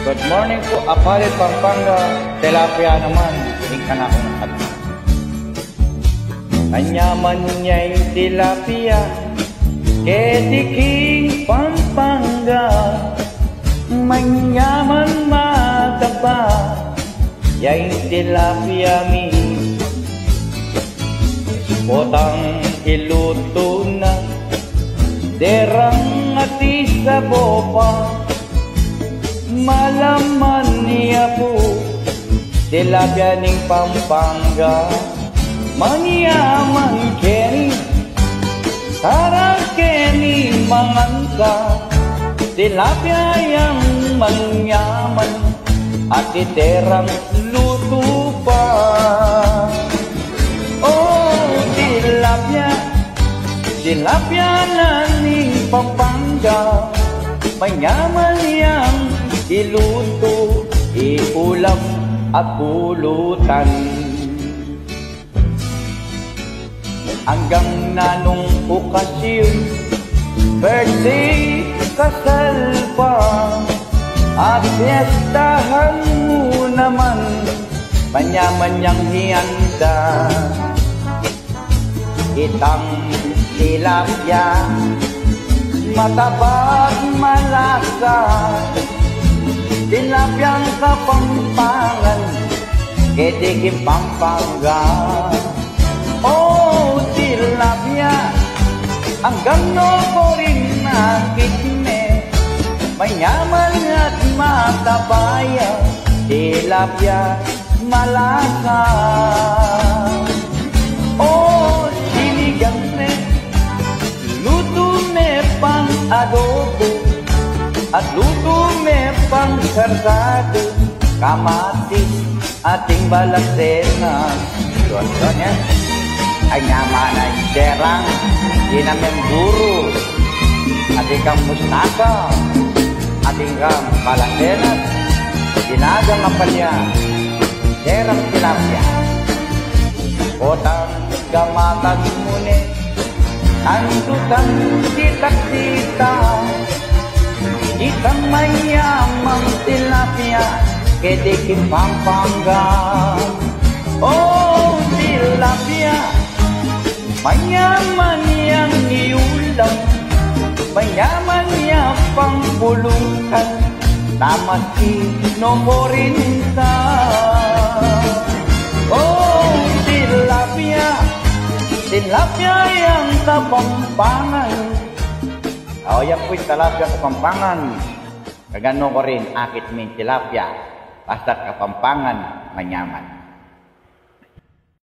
Good morning po, Apalit, Pampanga. Tilapia naman, ika na akong at. Kanyaman niya'y tilapia, ketiking Pampanga. Manyaman mataba, ya'y tilapia mi. Potang iluto na, derang ati sa bopa. Malaman niya po, tilapia ning Pampanga. Manyaman keni, tara keni mangangka. Tilapia yang manyaman, at iterang luto pa. Oh, tilapia, tilapia na ning Pampanga. Manyaman yang iluto, iulam at pulutan. Hanggang nanong okasyon, birthday, kasal pa, at fiestahan mo naman, manyaman niyang hiyanda. Itang tilapia, matabat malasa, tilapyang Kapampangan, ketiking Pampanga. Oh, tilapia, hanggang no rin nakitme, mayaman at matabaya, tilapia malasa. Oh, sinigang me, luto me pang adobo, at luto me pang karsado, kamatis ating balasena. Contohnya, ay naman ay derang, dinaming guru, ating kang mustaka, ating kang balasena, dinagang apalya, derang tilapia. Potang gamatan mune, andutan titak-tita, itang mayamang tilapia, ketiking Pampanga. Oh, tilapia, mayaman yang iulam, mayaman yang pangpulutan, tamati nomorinta. Oh, tilapia, tilapia yang Kapampangan. Oh, yan po'y tilapia Kapampangan. Kagano ko rin, akit min tilapia, basta Kapampangan, manyaman.